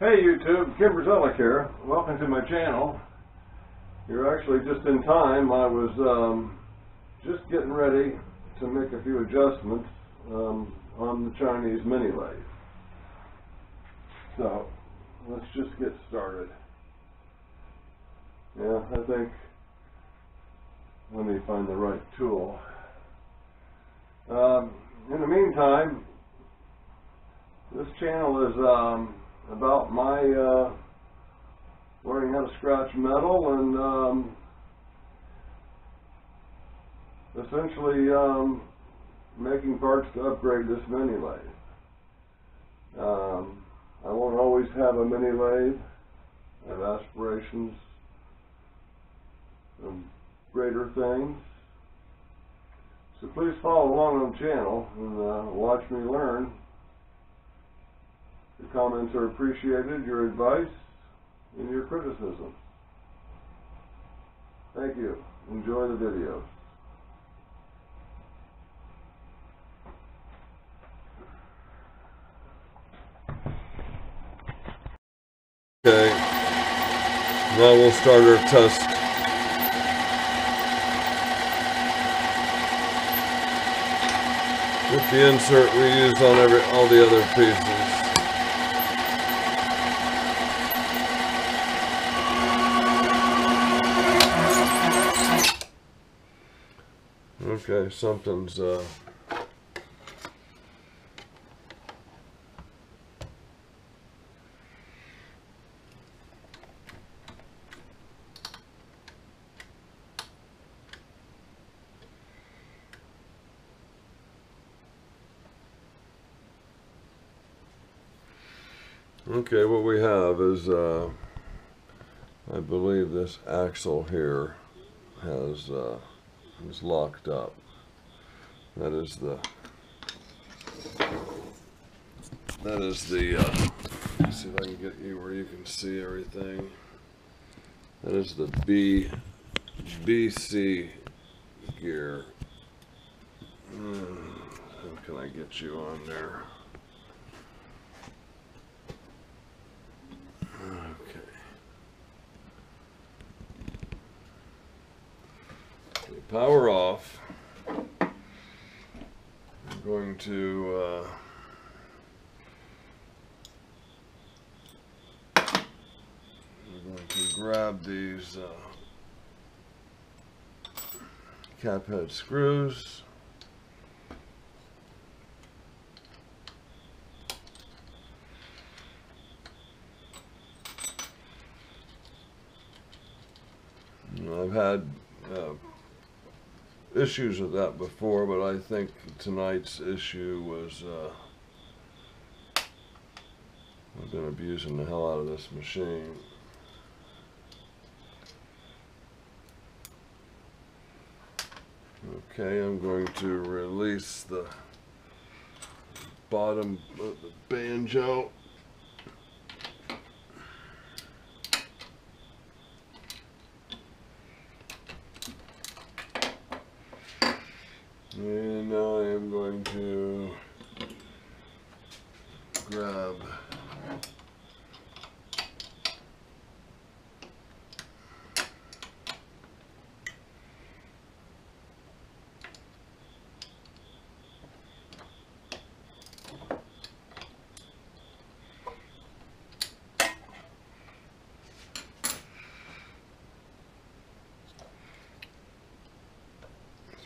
Hey YouTube, Kimberzelik here. Welcome to my channel. You're actually just in time. I was just getting ready to make a few adjustments on the Chinese mini lathe. So let's just get started. Yeah, I think, let me find the right tool. In the meantime, this channel is about my learning how to scratch metal and essentially making parts to upgrade this mini lathe. I won't always have a mini lathe. I have aspirations of greater things. So please follow along on the channel and watch me learn. Your comments are appreciated, your advice, and your criticism. Thank you. Enjoy the videos. Okay, now we'll start our test. With the insert we used on all the other pieces. Okay, something's okay, what we have is I believe this axle here has is locked up. That is the let's see if I can get you where you can see everything. That is the BC gear. How can I get you on there? Okay. Power off. I'm going to grab these cap head screws. I've had issues with that before, but I think tonight's issue was I've been abusing the hell out of this machine. Okay, I'm going to release the bottom of the banjo. And now I am going to grab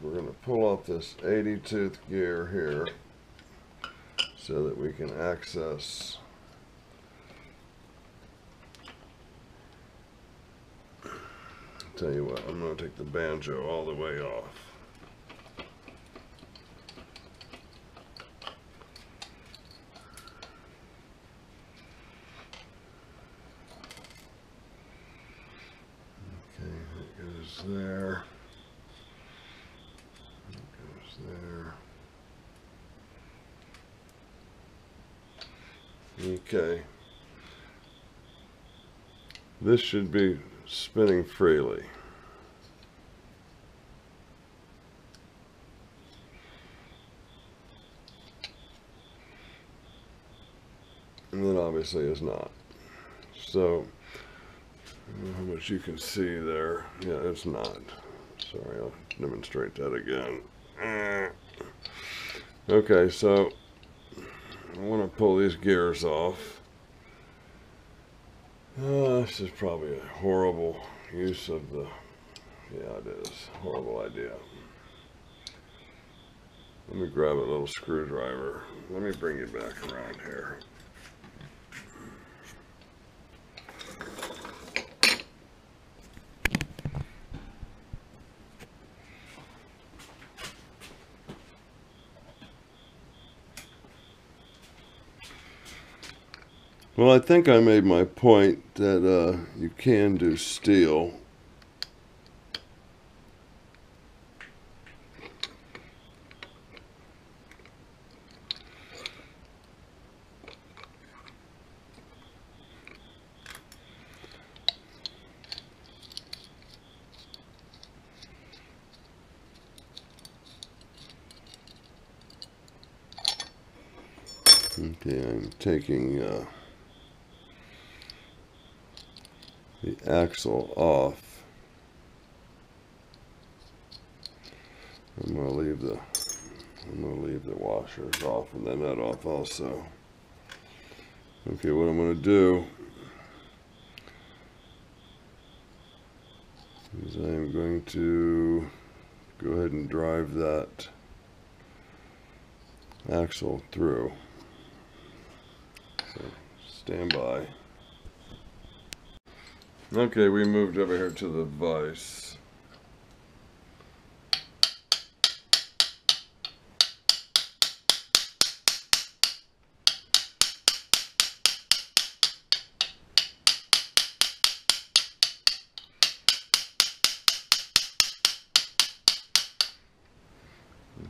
we're going to pull off this 80-tooth gear here so that we can access tell you what, I'm going to take the banjo all the way off. Okay, that goes there. Okay, this should be spinning freely. And then obviously is not. So, I don't know how much you can see there. Yeah, it's not. Sorry, I'll demonstrate that again. Okay, so I want to pull these gears off. This is probably a horrible use of the... Yeah, it is. Horrible idea. Let me grab a little screwdriver. Let me bring you back around here. Well, I think I made my point that you can do steel. Okay, I'm taking the axle off. I'm going to leave the washers off and the nut off also. Okay, what I'm going to do is I'm going to go ahead and drive that axle through. So stand by. Okay, we moved over here to the vise.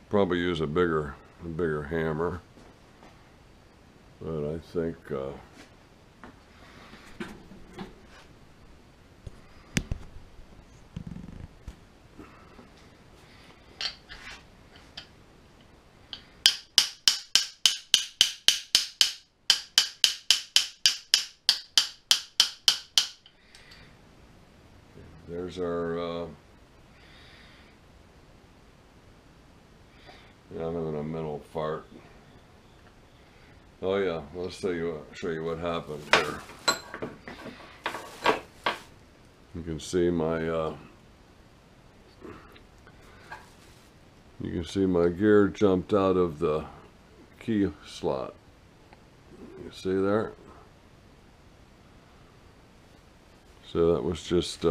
Probably use a bigger hammer, but I think there's our yeah, I'm having a mental fart. Oh yeah, let's show you what happened here. You can see my gear jumped out of the key slot. You see there? So that was just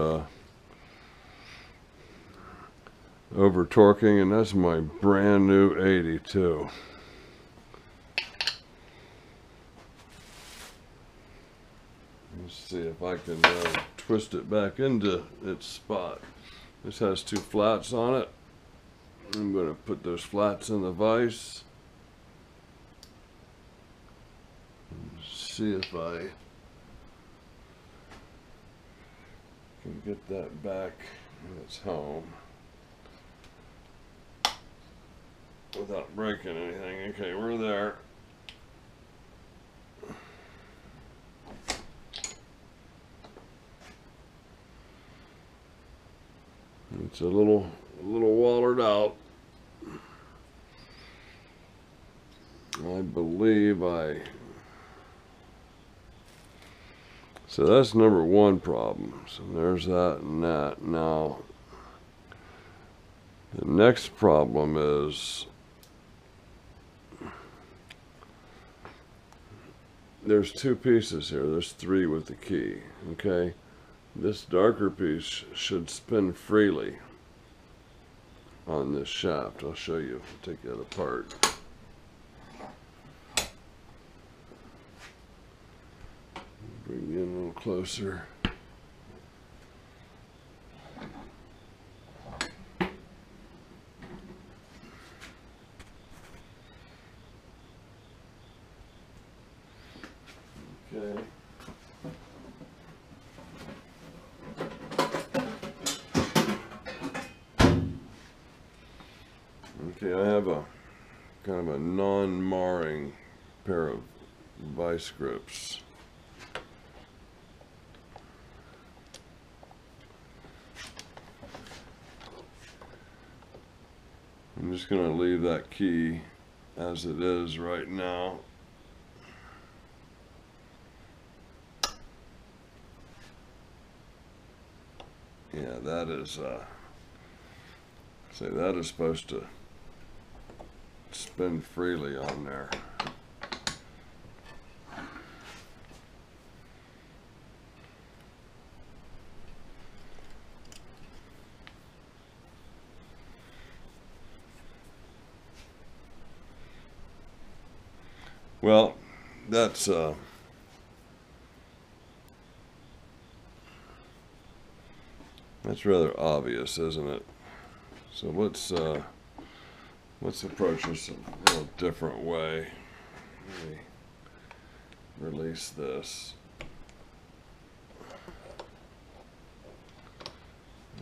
over torquing, and that's my brand new 82. Let's see if I can twist it back into its spot. This has two flats on it. I'm going to put those flats in the vise. See if I can get that back in its home without breaking anything. Okay, we're there. It's a little wallered out. I believe so that's number one problem. So there's that and that. Now, the next problem is there's two pieces here. There's three with the key, okay? This darker piece should spin freely on this shaft. I'll show you. Take that apart. Bring you in a little closer. Okay. Okay, I have a kind of a non-marring pair of vice grips. I'm just going to leave that key as it is right now. Yeah, that is, say that is supposed to spin freely on there. Well, that's rather obvious, isn't it? So let's approach this a little different way. Let me release this.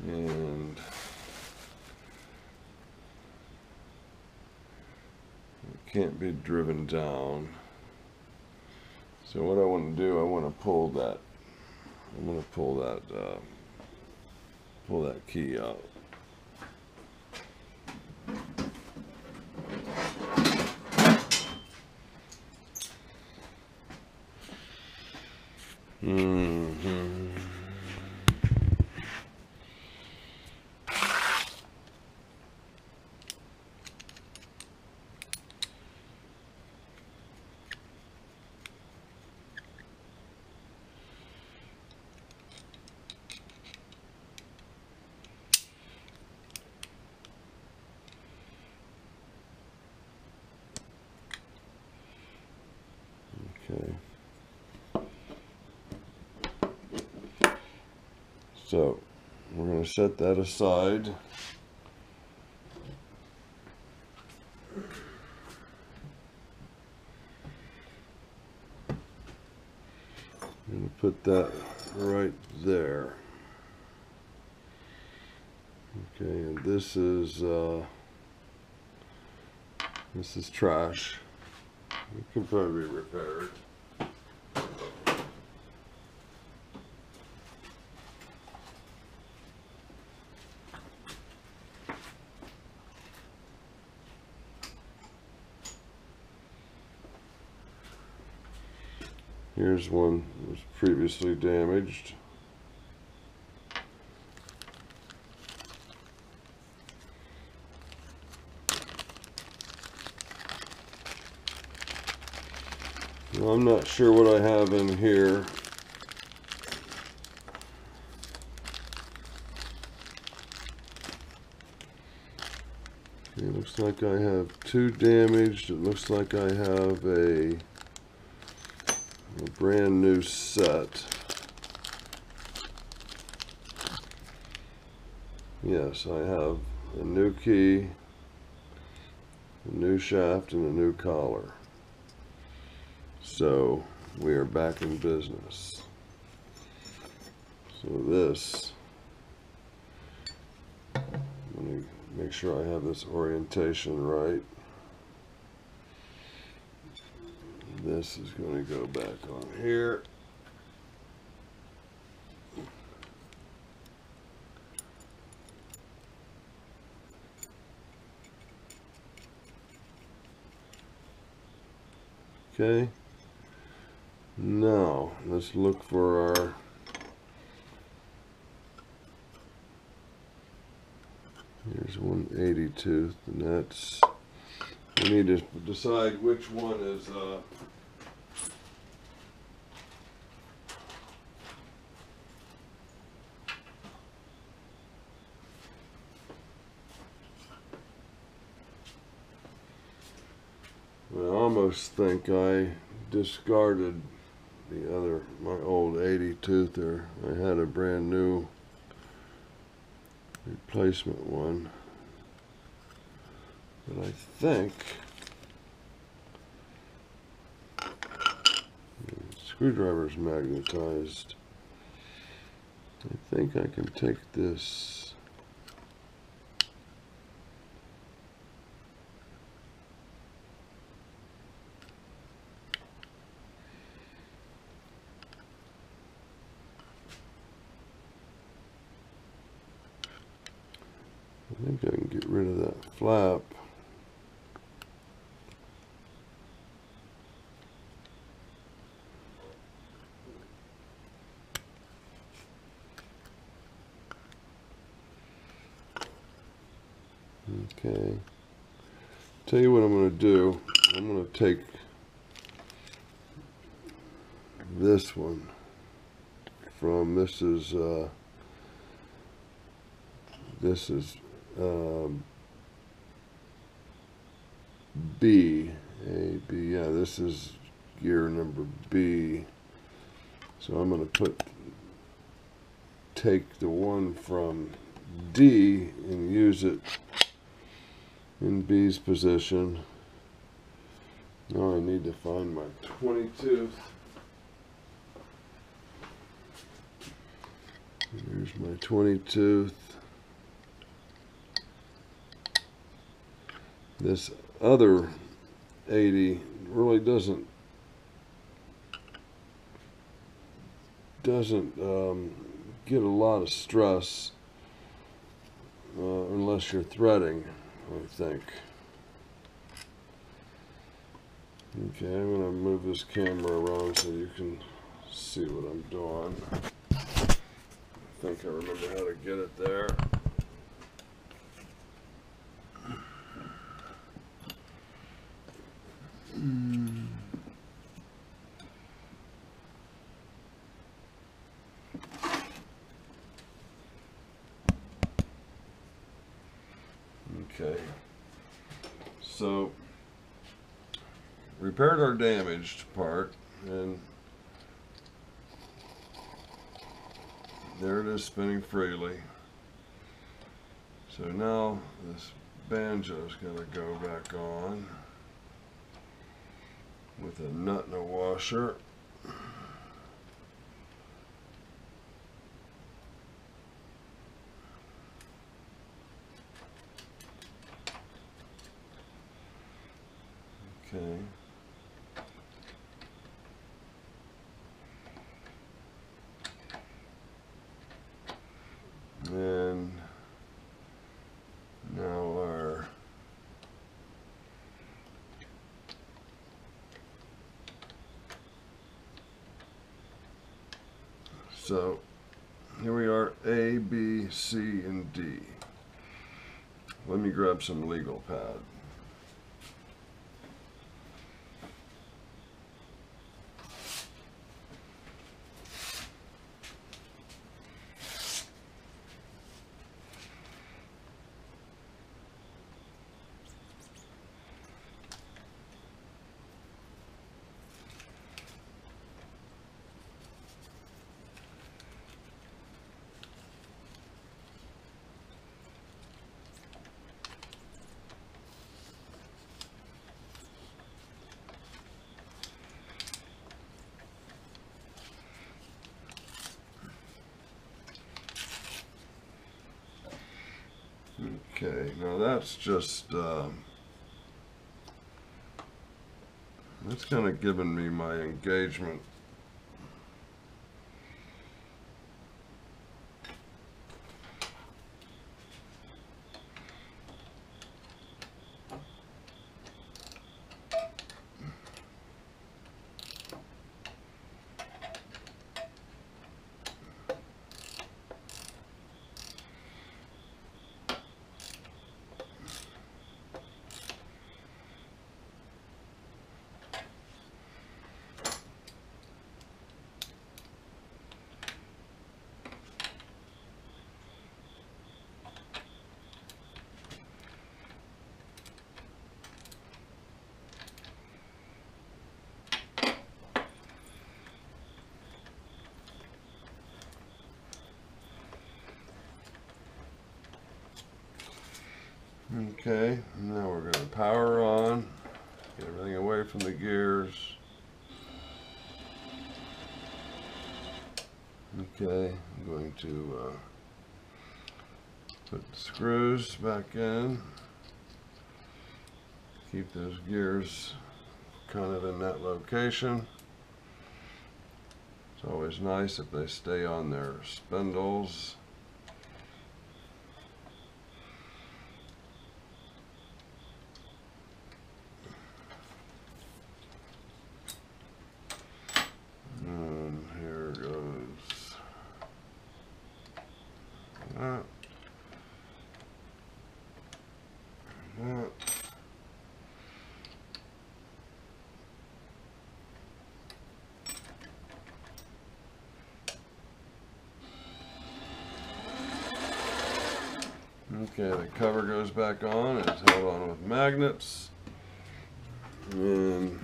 And it can't be driven down. So what I want to do, I want to pull that. I'm going to pull that key out. Okay. So we're going to set that aside. I'm going to put that right there. Okay, and this is trash. It can probably be repaired. Here's one that was previously damaged. Well, I'm not sure what I have in here. Okay, looks like I have two damaged. It looks like I have a brand new set. Yes, I have a new key, a new shaft, and a new collar. So we are back in business. So this, let me make sure I have this orientation right. This is going to go back on here. Okay. Now let's look for our here's 180 tooth, and that's, we need to decide which one is I almost think I discarded the other, my old 80 toother. I had a brand new replacement one, but I think the screwdriver's magnetized. I think I can take this. think I can get rid of that flap. Okay. Tell you what I'm going to do. I'm going to take this one from, this is B, A, B, yeah, this is gear number B. So I'm going to take the one from D and use it in B's position. Now I need to find my 22th. Here's my 22th. This other 80 really doesn't get a lot of stress unless you're threading, I think. Okay, I'm going to move this camera around so you can see what I'm doing. I think I remember how to get it there. Okay, so repaired our damaged part, and there it is spinning freely. So now this banjo's got to go back on with a nut and a washer. Okay. And now our so here we are, A, B, C, and D. Let me grab some legal pad. Okay, now that's just, that's kind of giving me my engagement. Okay, now we're going to power on, get everything away from the gears. Okay, I'm going to put the screws back in, keep those gears kind of in that location. It's always nice if they stay on their spindles. Okay, the cover goes back on. It's held on with magnets. And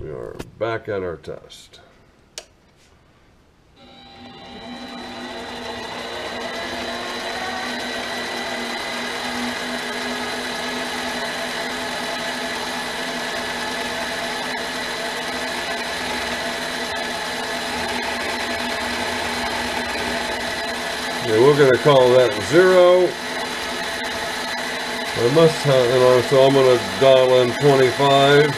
we are back at our test. Okay, we're going to call that 0. I must have, so I'm going to dial in 25.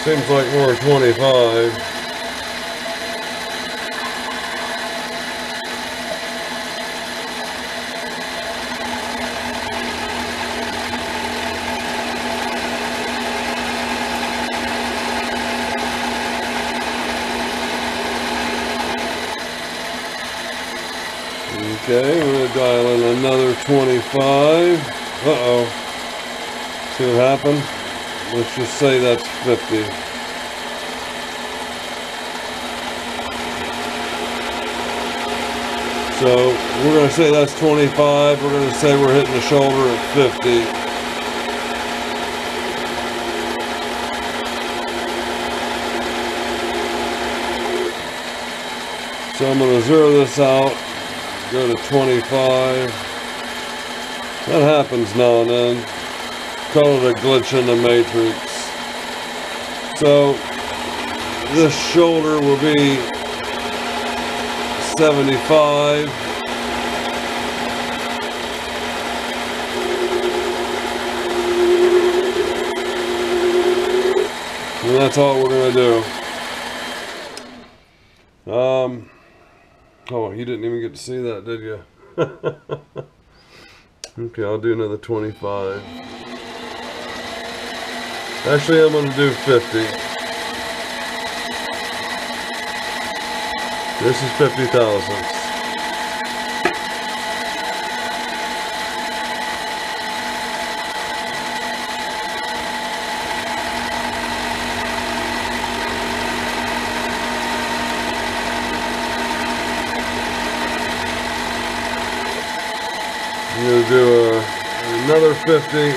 Seems like we're at 25. Okay, we're going to dial in another 25. Uh-oh. See what happened? Let's just say that's 50. So we're going to say that's 25. We're going to say we're hitting the shoulder at 50. So I'm going to zero this out. Go to 25. That happens now and then. Call it a glitch in the matrix. So this shoulder will be 75. And that's all we're going to do. Oh, you didn't even get to see that, did you? Okay, I'll do another 25. Actually, I'm going to do 50. This is 50 thousandths. I'm going to do another 50.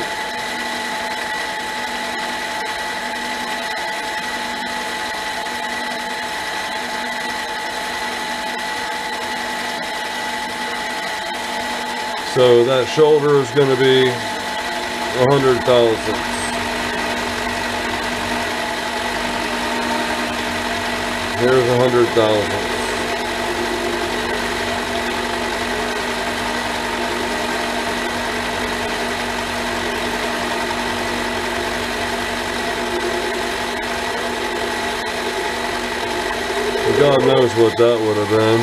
So that shoulder is going to be 100 thousandths. Here's 100 thousandths. God knows what that would have been.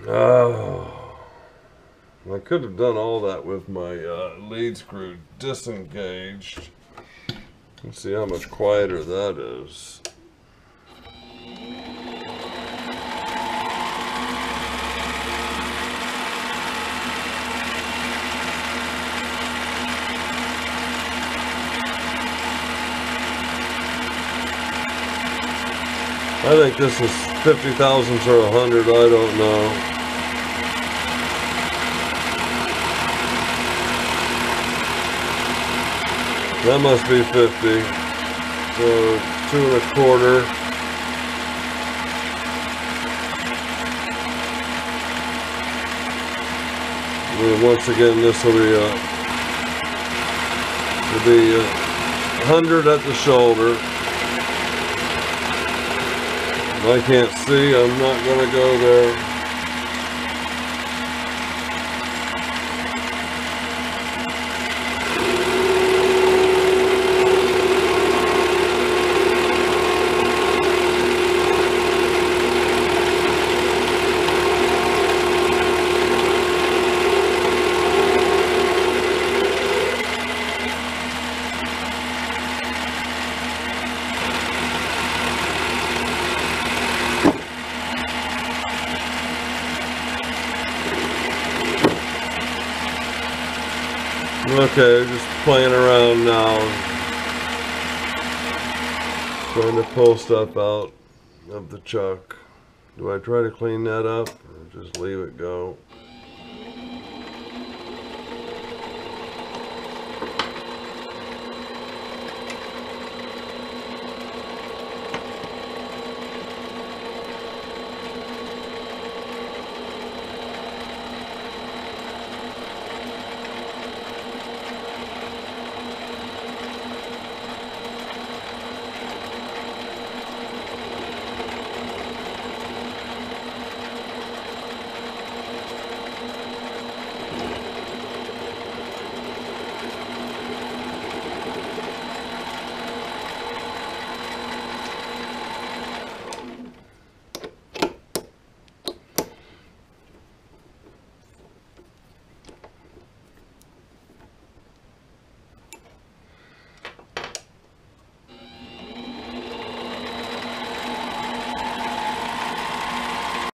Oh, I could have done all that with my lead screw disengaged. Let's see how much quieter that is. I think this is 50 thousandths or 100, I don't know. That must be 50. So 2 1/4. And once again, this will be 100 at the shoulder. I can't see, I'm not going to go there. Okay, just playing around now. Trying to pull stuff out of the chuck. Do I try to clean that up or just leave it go?